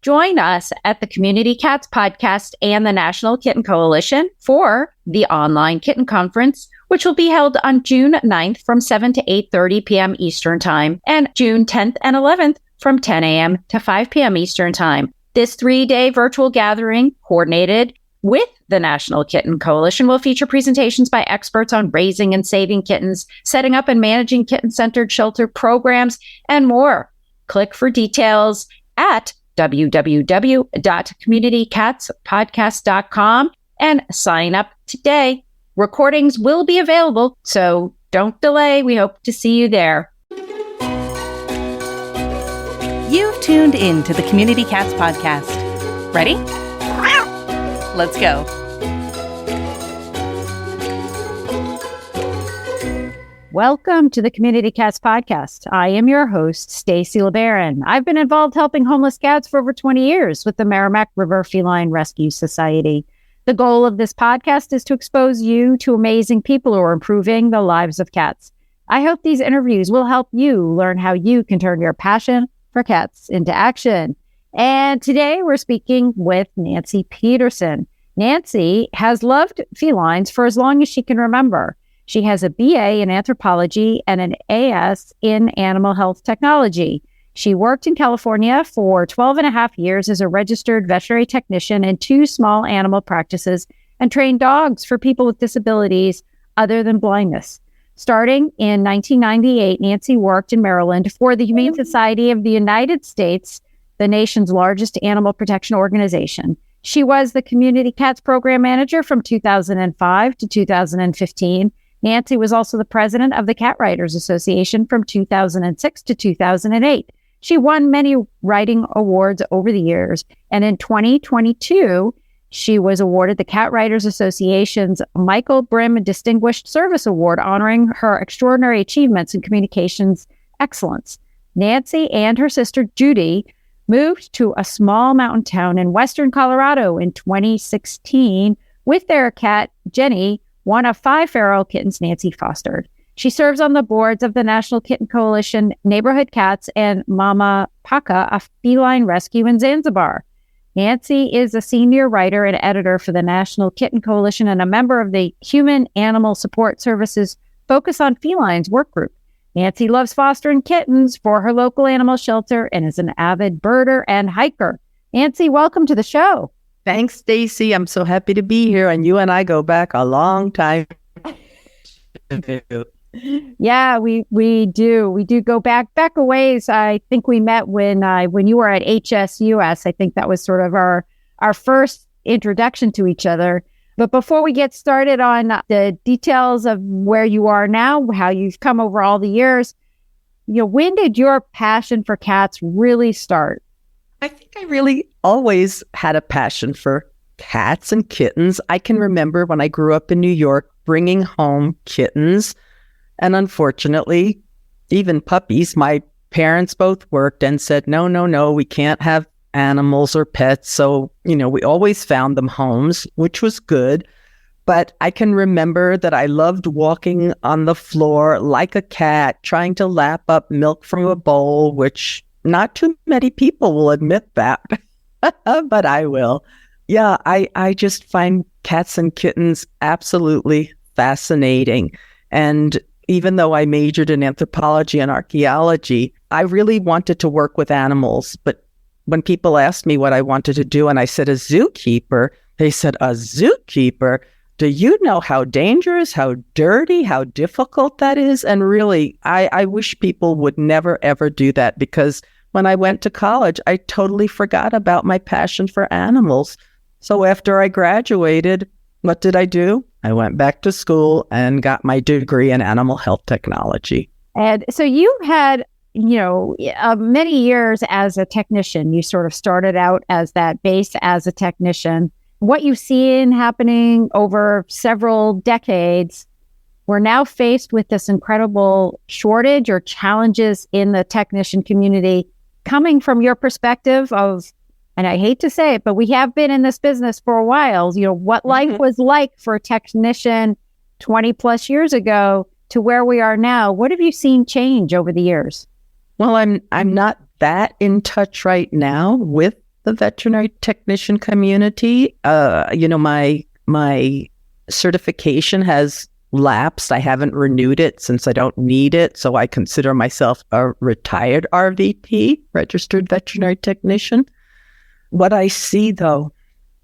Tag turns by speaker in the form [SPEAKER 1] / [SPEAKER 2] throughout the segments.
[SPEAKER 1] Join us at the Community Cats Podcast and the National Kitten Coalition for the online Kitten Conference, which will be held on June 9th from 7 to 8:30 p.m. Eastern Time and June 10th and 11th from 10 a.m. to 5 p.m. Eastern Time. This 3-day virtual gathering, coordinated with the National Kitten Coalition, will feature presentations by experts on raising and saving kittens, setting up and managing kitten-centered shelter programs, and more. Click for details at www.communitycatspodcast.com and sign up today. Recordings will be available, so don't delay. We hope to see you there.
[SPEAKER 2] You've tuned in to the Community Cats Podcast. Ready? Let's go.
[SPEAKER 1] Welcome to the Community Cats Podcast. I am your host, Stacy LeBaron. I've been involved helping homeless cats for over 20 years with the Merrimack River Feline Rescue Society. The goal of this podcast is to expose you to amazing people who are improving the lives of cats. I hope these interviews will help you learn how you can turn your passion for cats into action. And today we're speaking with Nancy Peterson. Nancy has loved felines for as long as she can remember. She has a BA in anthropology and an AS in animal health technology. She worked in California for 12 and a half years as a registered veterinary technician in 2 small animal practices and trained dogs for people with disabilities other than blindness. Starting in 1998, Nancy worked in Maryland for the Humane Society of the United States, the nation's largest animal protection organization. She was the Community Cats Program Manager from 2005 to 2015. Nancy was also the president of the Cat Writers Association from 2006 to 2008. She won many writing awards over the years, and in 2022, she was awarded the Cat Writers Association's Michael Brim Distinguished Service Award, honoring her extraordinary achievements in communications excellence. Nancy and her sister Judy moved to a small mountain town in western Colorado in 2016 with their cat, Jenny, one of 5 feral kittens Nancy fostered. She serves on the boards of the National Kitten Coalition, Neighborhood Cats, and Mama Paka, a feline rescue in Zanzibar. Nancy is a senior writer and editor for the National Kitten Coalition and a member of the Human Animal Support Services Focus on Felines work group. Nancy loves fostering kittens for her local animal shelter and is an avid birder and hiker. Nancy, welcome to the show.
[SPEAKER 3] Thanks, Stacy. I'm so happy to be here, and you and I go back a long time.
[SPEAKER 1] Yeah, we do. We do go back a ways. I think we met when you were at HSUS. I think that was sort of our first introduction to each other. But before we get started on the details of where you are now, how you've come over all the years, when did your passion for cats really start?
[SPEAKER 3] I think I really always had a passion for cats and kittens. I can remember when I grew up in New York, bringing home kittens. And unfortunately, even puppies. My parents both worked and said, no, we can't have animals or pets. So, we always found them homes, which was good. But I can remember that I loved walking on the floor like a cat, trying to lap up milk from a bowl, which not too many people will admit that, but I will. Yeah, I just find cats and kittens absolutely fascinating. And even though I majored in anthropology and archaeology, I really wanted to work with animals. But when people asked me what I wanted to do, and I said a zookeeper, they said, a zookeeper? Do you know how dangerous, how dirty, how difficult that is? And really, I wish people would never, ever do that, because when I went to college, I totally forgot about my passion for animals. So after I graduated, what did I do? I went back to school and got my degree in animal health technology.
[SPEAKER 1] And so you had, many years as a technician. You sort of started out as that base as a technician. What you've seen happening over several decades, we're now faced with this incredible shortage or challenges in the technician community. Coming from your perspective of, and I hate to say it, but we have been in this business for a while, what life was like for a technician 20 plus years ago to where we are now. What have you seen change over the years?
[SPEAKER 3] Well, I'm not that in touch right now with the veterinary technician community. My certification has lapsed. I haven't renewed it since I don't need it. So I consider myself a retired RVT, registered veterinary technician. What I see, though,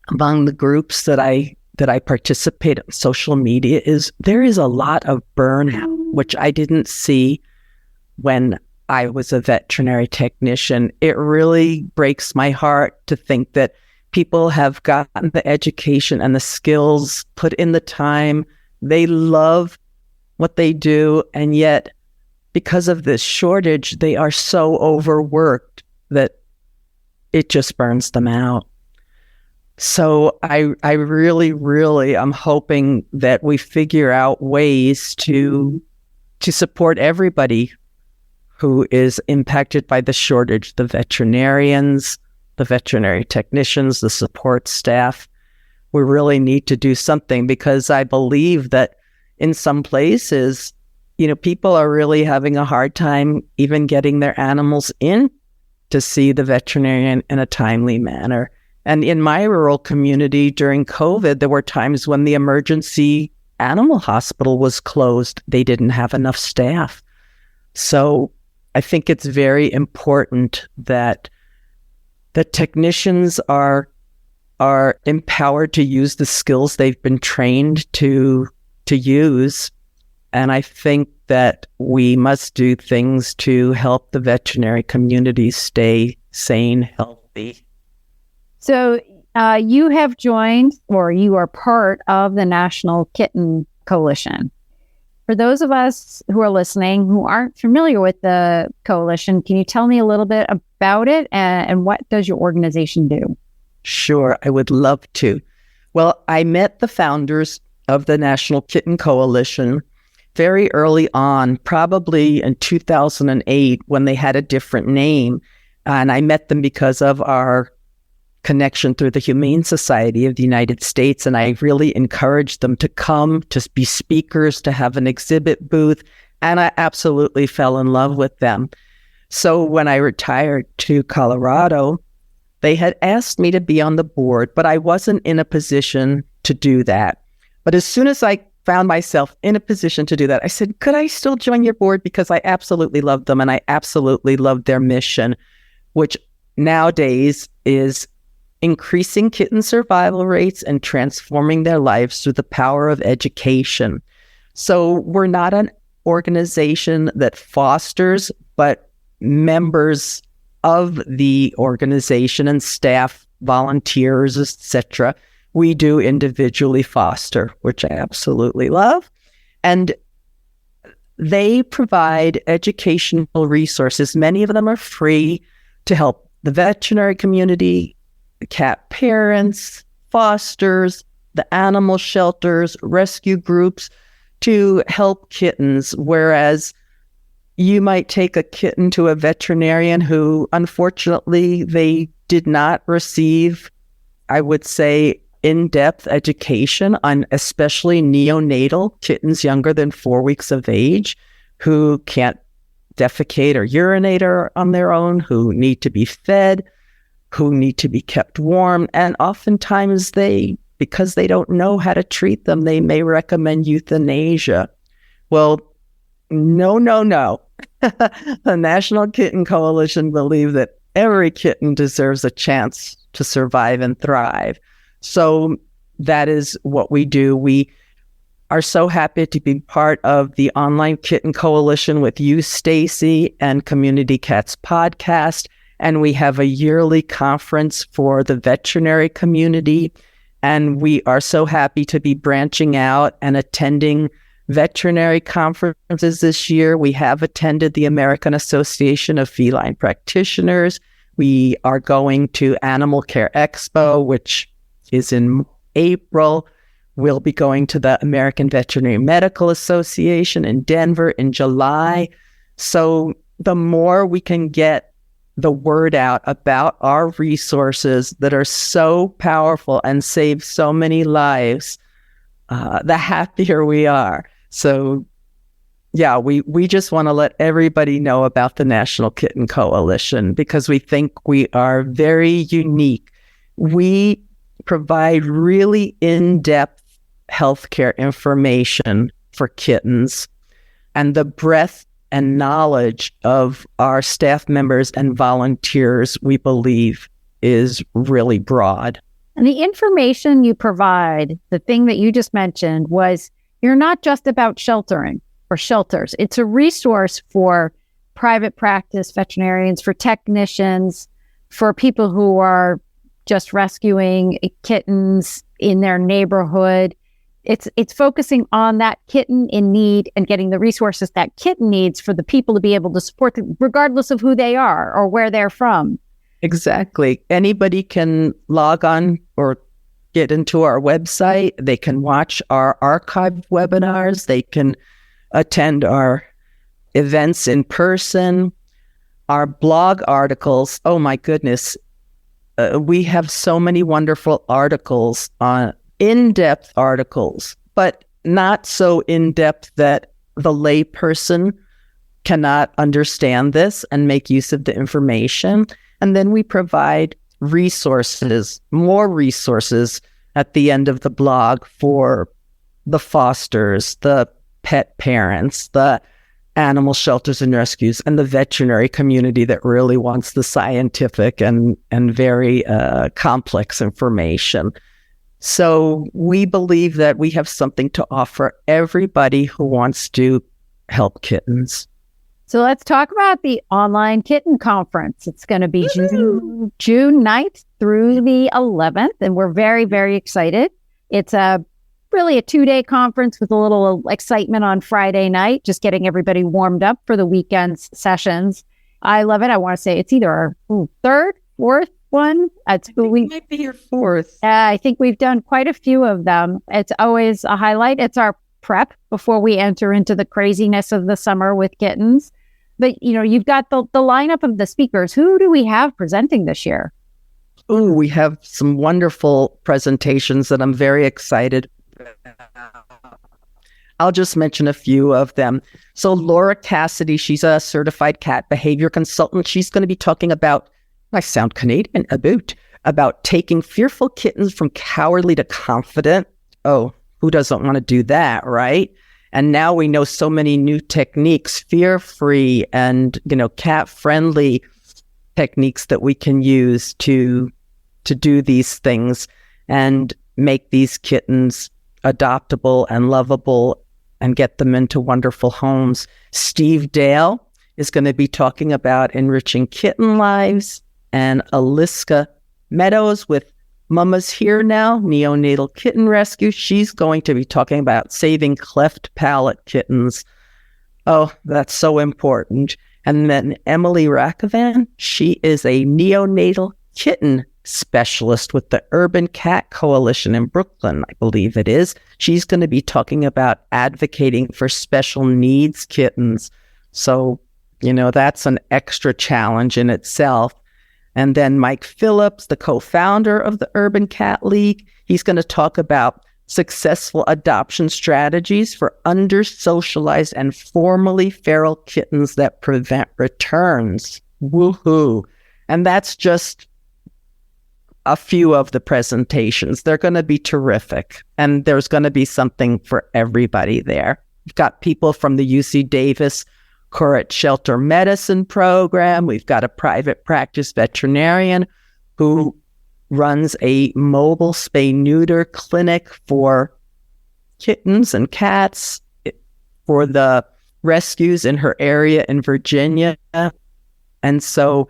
[SPEAKER 3] among the groups that I participate in social media is there is a lot of burnout, which I didn't see when I was a veterinary technician. It really breaks my heart to think that people have gotten the education and the skills, put in the time. They love what they do, and yet because of this shortage, they are so overworked that it just burns them out. So I really am hoping that we figure out ways to support everybody who is impacted by the shortage, the veterinarians, the veterinary technicians, the support staff. We really need to do something, because I believe that in some places, people are really having a hard time even getting their animals in to see the veterinarian in a timely manner. And in my rural community during COVID, there were times when the emergency animal hospital was closed. They didn't have enough staff. So I think it's very important that the technicians are empowered to use the skills they've been trained to use. And I think that we must do things to help the veterinary community stay sane, healthy.
[SPEAKER 1] So you have joined, or you are part of, the National Kitten Coalition. For those of us who are listening who aren't familiar with the coalition, can you tell me a little bit about it, and what does your organization do?
[SPEAKER 3] Sure, I would love to. Well, I met the founders of the National Kitten Coalition very early on, probably in 2008, when they had a different name. And I met them because of our connection through the Humane Society of the United States. And I really encouraged them to come, to be speakers, to have an exhibit booth. And I absolutely fell in love with them. So when I retired to Colorado, they had asked me to be on the board, but I wasn't in a position to do that. But as soon as I found myself in a position to do that, I said, could I still join your board? Because I absolutely loved them, and I absolutely loved their mission, which nowadays is increasing kitten survival rates and transforming their lives through the power of education. So we're not an organization that fosters, but members of the organization and staff, volunteers, etc., we do individually foster, which I absolutely love. And they provide educational resources. Many of them are free to help the veterinary community, the cat parents, fosters, the animal shelters, rescue groups, to help kittens. Whereas you might take a kitten to a veterinarian who, unfortunately, they did not receive, I would say, in-depth education on especially neonatal kittens younger than 4 weeks of age, who can't defecate or urinate on their own, who need to be fed, who need to be kept warm. And oftentimes because they don't know how to treat them, they may recommend euthanasia. Well, no. The National Kitten Coalition believes that every kitten deserves a chance to survive and thrive. So that is what we do. We are so happy to be part of the Online Kitten Coalition with you, Stacy, and Community Cats podcast. And we have a yearly conference for the veterinary community. And we are so happy to be branching out and attending veterinary conferences this year. We have attended the American Association of Feline Practitioners. We are going to Animal Care Expo, which is in April. We'll be going to the American Veterinary Medical Association in Denver in July. So the more we can get the word out about our resources that are so powerful and save so many lives, the happier we are. So yeah, we just want to let everybody know about the National Kitten Coalition because we think we are very unique. We provide really in-depth healthcare information for kittens, and the breadth and knowledge of our staff members and volunteers, we believe, is really broad.
[SPEAKER 1] And the information you provide, the thing that you just mentioned, was you're not just about sheltering or shelters. It's a resource for private practice veterinarians, for technicians, for people who are just rescuing kittens in their neighborhood. It's focusing on that kitten in need and getting the resources that kitten needs for the people to be able to support them, regardless of who they are or where they're from.
[SPEAKER 3] Exactly. Anybody can log on or get into our website. They can watch our archived webinars. They can attend our events in person. Our blog articles, oh my goodness, we have so many wonderful articles, in-depth articles, but not so in-depth that the layperson cannot understand this and make use of the information. And then we provide resources, more resources at the end of the blog for the fosters, the pet parents, the animal shelters and rescues, and the veterinary community that really wants the scientific and very complex information. So we believe that we have something to offer everybody who wants to help kittens.
[SPEAKER 1] So let's talk about the online Kitten Conference. It's going to be June 9th through the 11th, and we're very, very excited. It's really a 2-day conference with a little excitement on Friday night, just getting everybody warmed up for the weekend's sessions. I love it. I want to say it's either our third, fourth one.
[SPEAKER 3] Might be your fourth.
[SPEAKER 1] I think we've done quite a few of them. It's always a highlight. It's our prep before we enter into the craziness of the summer with kittens. But, you've got the lineup of the speakers. Who do we have presenting this year?
[SPEAKER 3] Oh, we have some wonderful presentations that I'm very excited about. I'll just mention a few of them. So Laura Cassidy, she's a certified cat behavior consultant. She's going to be talking about, I sound Canadian, about taking fearful kittens from cowardly to confident. Oh, who doesn't want to do that, right? And now we know so many new techniques, fear-free and, cat-friendly techniques that we can use to do these things and make these kittens adoptable and lovable and get them into wonderful homes. Steve Dale is going to be talking about enriching kitten lives, and Aliska Meadows with Mama's Here Now, Neonatal Kitten Rescue. She's going to be talking about saving cleft palate kittens. Oh, that's so important. And then Emily Rakovan, she is a neonatal kitten specialist with the Urban Cat Coalition in Brooklyn, I believe it is. She's going to be talking about advocating for special needs kittens. So, that's an extra challenge in itself. And then Mike Phillips, the co-founder of the Urban Cat League, he's going to talk about successful adoption strategies for under-socialized and formerly feral kittens that prevent returns. Woohoo! And that's just a few of the presentations. They're going to be terrific. And there's going to be something for everybody there. We've got people from the UC Davis Current Shelter Medicine Program. We've got a private practice veterinarian who runs a mobile spay-neuter clinic for kittens and cats for the rescues in her area in Virginia. And so,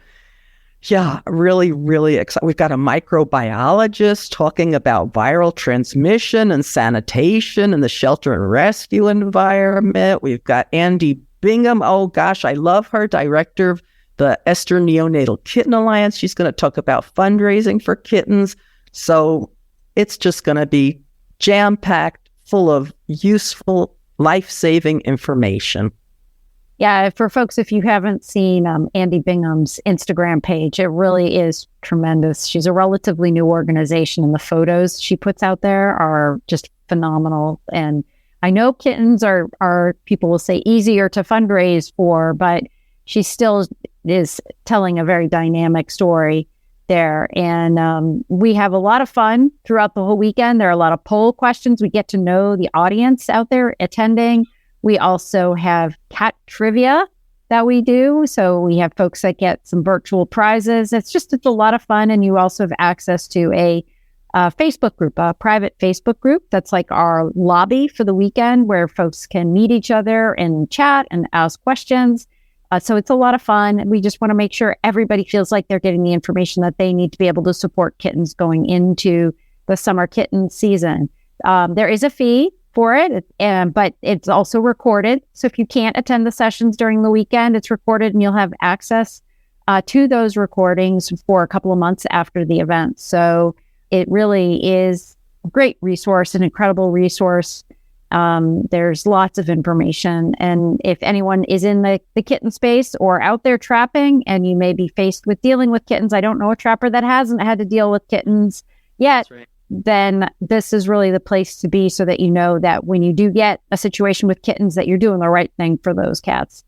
[SPEAKER 3] yeah, really, really excited. We've got a microbiologist talking about viral transmission and sanitation in the shelter and rescue environment. We've got Andy Bingham, oh gosh, I love her, director of the Esther Neonatal Kitten Alliance. She's going to talk about fundraising for kittens. So it's just going to be jam-packed, full of useful, life-saving information.
[SPEAKER 1] Yeah, for folks, if you haven't seen Andy Bingham's Instagram page, it really is tremendous. She's a relatively new organization, and the photos she puts out there are just phenomenal. And I know kittens are people will say easier to fundraise for, but she still is telling a very dynamic story there. And we have a lot of fun throughout the whole weekend. There are a lot of poll questions. We get to know the audience out there attending. We also have cat trivia that we do. So we have folks that get some virtual prizes. It's a lot of fun. And you also have access to a Facebook group, a private Facebook group. That's like our lobby for the weekend where folks can meet each other and chat and ask questions. So it's a lot of fun. We just want to make sure everybody feels like they're getting the information that they need to be able to support kittens going into the summer kitten season. There is a fee for it, but it's also recorded. So if you can't attend the sessions during the weekend, it's recorded and you'll have access to those recordings for a couple of months after the event. So it really is a great resource, an incredible resource. There's lots of information. And if anyone is in the kitten space or out there trapping and you may be faced with dealing with kittens, I don't know a trapper that hasn't had to deal with kittens yet, then this is really the place to be so that you know that when you do get a situation with kittens that you're doing the right thing for those cats.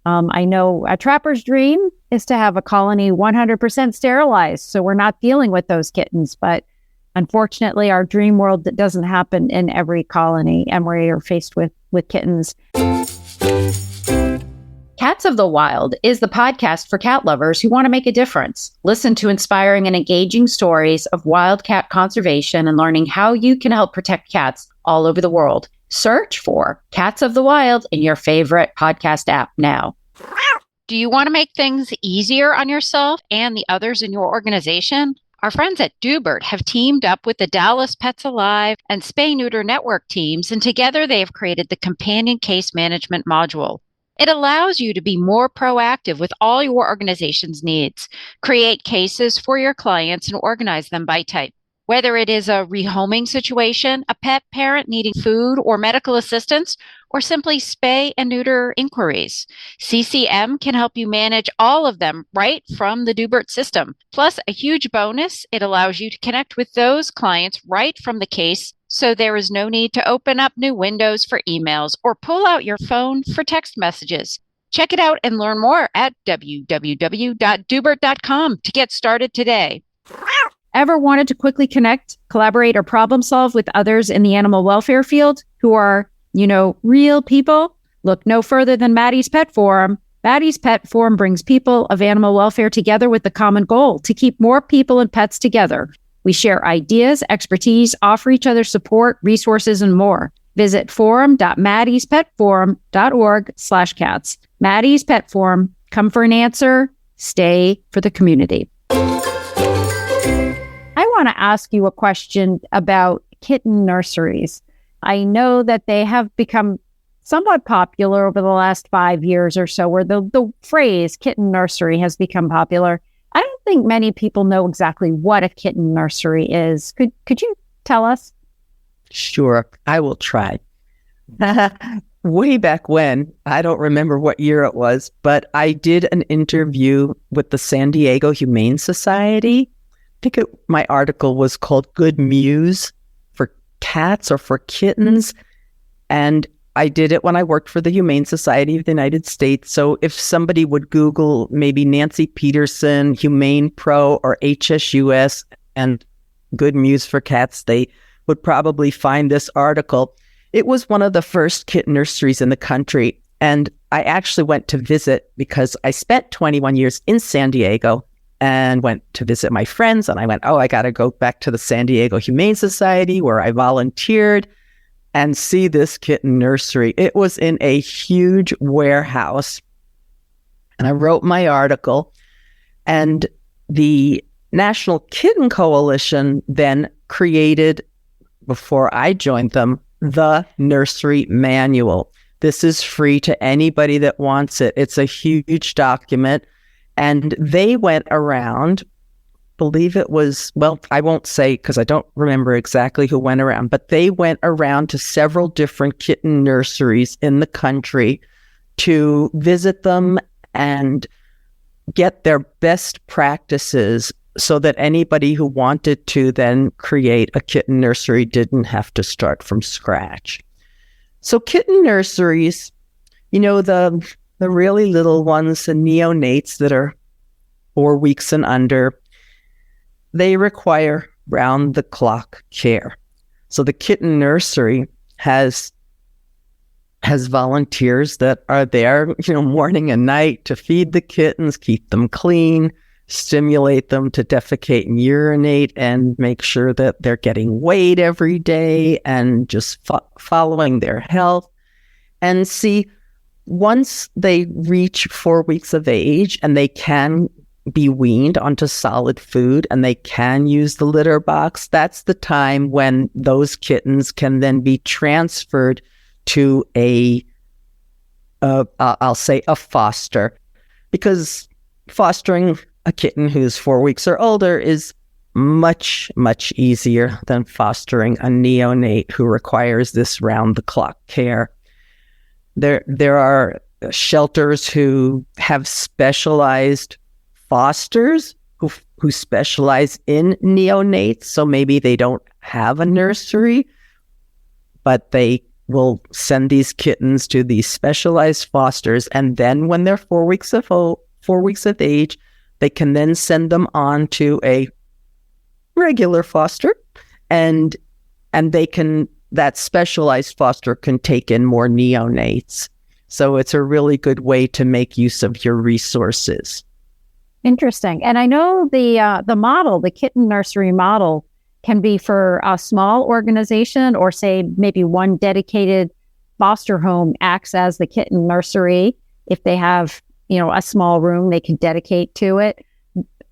[SPEAKER 1] I know a trapper's dream is to have a colony 100% sterilized, so we're not dealing with those kittens, but unfortunately, our dream world that doesn't happen in every colony, and we're faced with kittens. Cats of the Wild is the podcast for cat lovers who want to make a difference. Listen to inspiring and engaging stories of wild cat conservation and learning how you can help protect cats all over the world. Search for Cats of the Wild in your favorite podcast app now.
[SPEAKER 4] Do you want to make things easier on yourself and the others in your organization? Our friends at Dubert have teamed up with the Dallas Pets Alive and Spay Neuter Network teams, and together they have created the Companion Case Management module. It allows you to be more proactive with all your organization's needs, create cases for your clients, and organize them by type. Whether it is a rehoming situation, a pet parent needing food or medical assistance, or simply spay and neuter inquiries, CCM can help you manage all of them right from the Dubert system. Plus, a huge bonus, it allows you to connect with those clients right from the case, so there is no need to open up new windows for emails or pull out your phone for text messages. Check it out and learn more at www.dubert.com to get started today.
[SPEAKER 1] Ever wanted to quickly connect, collaborate, or problem solve with others in the animal welfare field who are, real people? Look no further than Maddie's Pet Forum. Maddie's Pet Forum brings people of animal welfare together with the common goal to keep more people and pets together. We share ideas, expertise, offer each other support, resources, and more. Visit forum.maddiespetforum.org/cats. Maddie's Pet Forum. Come for an answer. Stay for the community. I want to ask you a question about kitten nurseries. I know that they have become somewhat popular over the last 5 years or so, where the phrase kitten nursery has become popular. I don't think many people know exactly what a kitten nursery is. Could you tell us?
[SPEAKER 3] Sure, I will try. Way back when, I don't remember what year it was, but I did an interview with the San Diego Humane Society. I think my article was called Good Mews for Cats or for Kittens. And I did it when I worked for the Humane Society of the United States. So if somebody would Google maybe Nancy Peterson, Humane Pro, or HSUS and Good Mews for Cats, they would probably find this article. It was one of the first kitten nurseries in the country. And I actually went to visit because I spent 21 years in San Diego and went to visit my friends. And I went, I got to go back to the San Diego Humane Society where I volunteered and see this kitten nursery. It was in a huge warehouse. And I wrote my article. And the National Kitten Coalition then created, before I joined them, the Nursery Manual. This is free to anybody that wants it. It's a huge document. And they went around, believe it was, I won't say because I don't remember exactly who went around, but they went around to several different kitten nurseries in the country to visit them and get their best practices so that anybody who wanted to then create a kitten nursery didn't have to start from scratch. So kitten nurseries, the really little ones, the neonates that are 4 weeks and under, they require round-the-clock care. So the kitten nursery has volunteers that are there, morning and night to feed the kittens, keep them clean, stimulate them to defecate and urinate, and make sure that they're getting weighed every day and just following their health. And see, once they reach 4 weeks of age and they can be weaned onto solid food and they can use the litter box, that's the time when those kittens can then be transferred to I'll say a foster, because fostering a kitten who's 4 weeks or older is much, much easier than fostering a neonate who requires this round-the-clock care. There are shelters who have specialized fosters who specialize in neonates, so maybe they don't have a nursery, but they will send these kittens to these specialized fosters, and then when they're 4 weeks of age, they can then send them on to a regular foster, and that specialized foster can take in more neonates. So it's a really good way to make use of your resources.
[SPEAKER 1] Interesting. And I know the model, the kitten nursery model, can be for a small organization, or say maybe one dedicated foster home acts as the kitten nursery. If they have, a small room they can dedicate to it,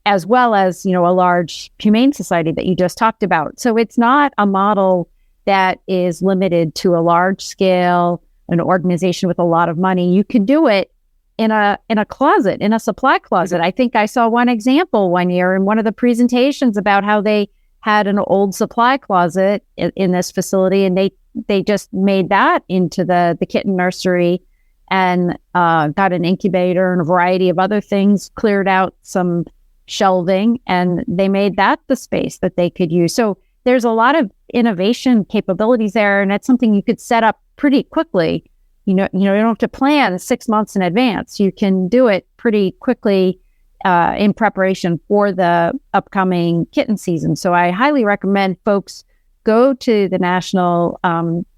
[SPEAKER 1] as well as, a large Humane Society that you just talked about. So it's not a model that is limited to a large scale, an organization with a lot of money. You can do it in a closet, in a supply closet. I think I saw one example one year in one of the presentations about how they had an old supply closet in this facility, and they just made that into the kitten nursery, and got an incubator and a variety of other things, cleared out some shelving, and they made that the space that they could use. So there's a lot of innovation capabilities there, and it's something you could set up pretty quickly. You don't have to plan 6 months in advance. You can do it pretty quickly in preparation for the upcoming kitten season. So I highly recommend folks go to the National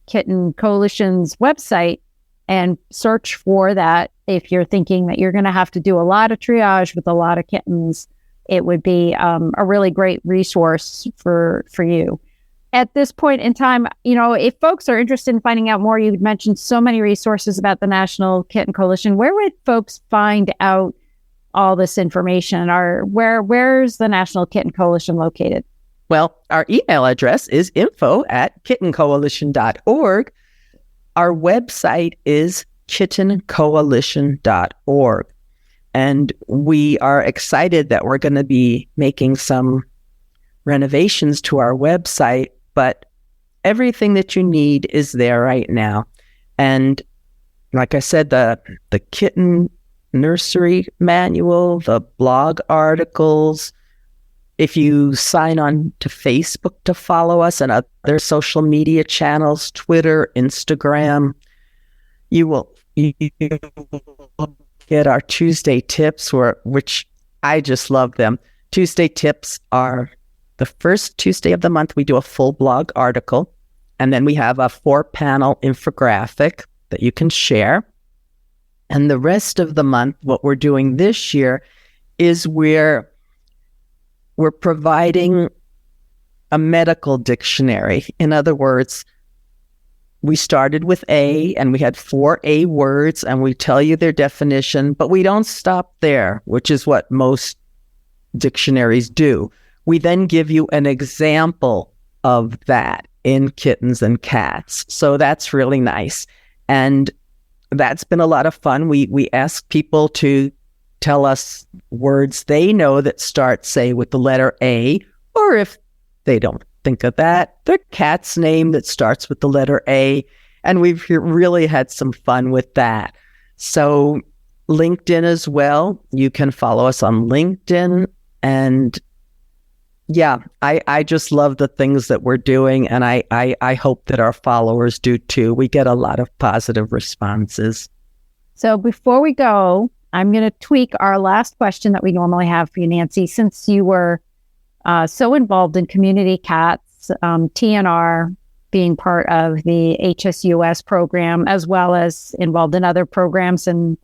[SPEAKER 1] Kitten Coalition's website and search for that. If you're thinking that you're going to have to do a lot of triage with a lot of kittens, it would be a really great resource for you. At this point in time, if folks are interested in finding out more, you mentioned so many resources about the National Kitten Coalition. Where would folks find out all this information? Or where's the National Kitten Coalition located?
[SPEAKER 3] Well, our email address is info@kittencoalition.org. Our website is kittencoalition.org. And we are excited that we're going to be making some renovations to our website, but everything that you need is there right now. And like I said, the Kitten Nursery Manual, the blog articles. If you sign on to Facebook to follow us and other social media channels, Twitter, Instagram, you will get our Tuesday tips, which I just love them. Tuesday tips are the first Tuesday of the month. We do a full blog article, and then we have a 4-panel infographic that you can share. And the rest of the month, what we're doing this year is we're providing a medical dictionary. In other words, we started with A, and we had 4 A words, and we tell you their definition, but we don't stop there, which is what most dictionaries do. We then give you an example of that in kittens and cats. So that's really nice. And that's been a lot of fun. We ask people to tell us words they know that start, say, with the letter A, or if they don't think of that, their cat's name that starts with the letter A. And we've really had some fun with that. So LinkedIn as well. You can follow us on LinkedIn, and Yeah, I just love the things that we're doing, and I hope that our followers do too. We get a lot of positive responses.
[SPEAKER 1] So before we go, I'm going to tweak our last question that we normally have for you, Nancy. Since you were so involved in Community Cats, TNR being part of the HSUS program, as well as involved in other programs and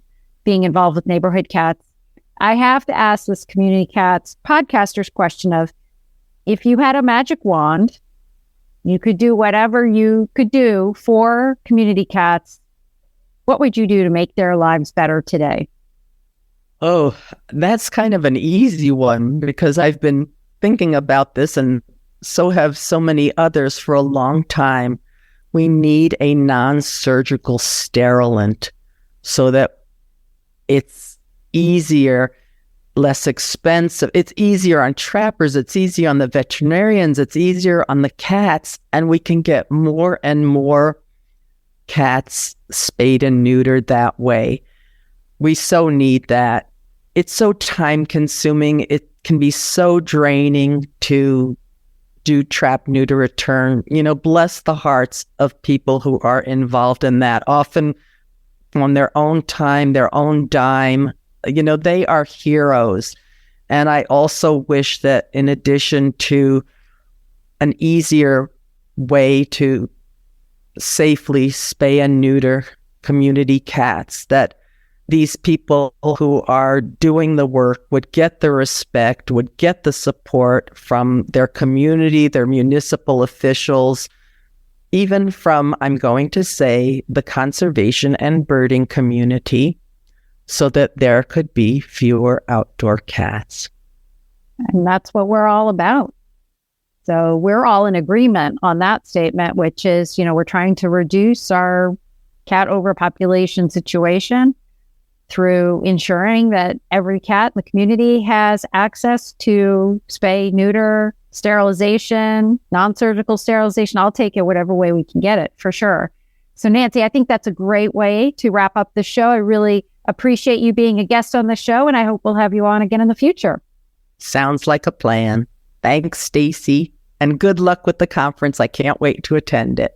[SPEAKER 1] being involved with neighborhood cats, I have to ask this Community Cats podcaster's question of, if you had a magic wand, you could do whatever you could do for community cats, what would you do to make their lives better today?
[SPEAKER 3] Oh, that's kind of an easy one because I've been thinking about this, and so have so many others for a long time. We need a non-surgical sterilant so that it's easier, less expensive. It's easier on trappers. It's easier on the veterinarians. It's easier on the cats. And we can get more and more cats spayed and neutered that way. We so need that. It's so time consuming. It can be so draining to do trap, neuter, return. Bless the hearts of people who are involved in that, often on their own time, their own dime. They are heroes. And I also wish that in addition to an easier way to safely spay and neuter community cats, that these people who are doing the work would get the respect, would get the support from their community, their municipal officials, even from, I'm going to say, the conservation and birding community, so that there could be fewer outdoor cats.
[SPEAKER 1] And that's what we're all about. So we're all in agreement on that statement, which is, we're trying to reduce our cat overpopulation situation through ensuring that every cat in the community has access to spay, neuter, sterilization, non-surgical sterilization. I'll take it whatever way we can get it, for sure. So Nancy, I think that's a great way to wrap up the show. I really appreciate you being a guest on the show, and I hope we'll have you on again in the future.
[SPEAKER 3] Sounds like a plan. Thanks, Stacy, and good luck with the conference. I can't wait to attend it.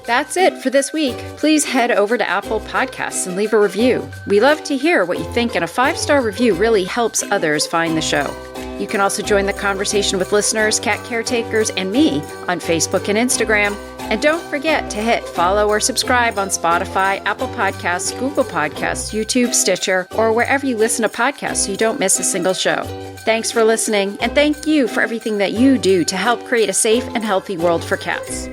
[SPEAKER 5] That's it for this week. Please head over to Apple Podcasts and leave a review. We love to hear what you think, and a 5-star review really helps others find the show. You can also join the conversation with listeners, cat caretakers, and me on Facebook and Instagram. And don't forget to hit follow or subscribe on Spotify, Apple Podcasts, Google Podcasts, YouTube, Stitcher, or wherever you listen to podcasts so you don't miss a single show. Thanks for listening, and thank you for everything that you do to help create a safe and healthy world for cats.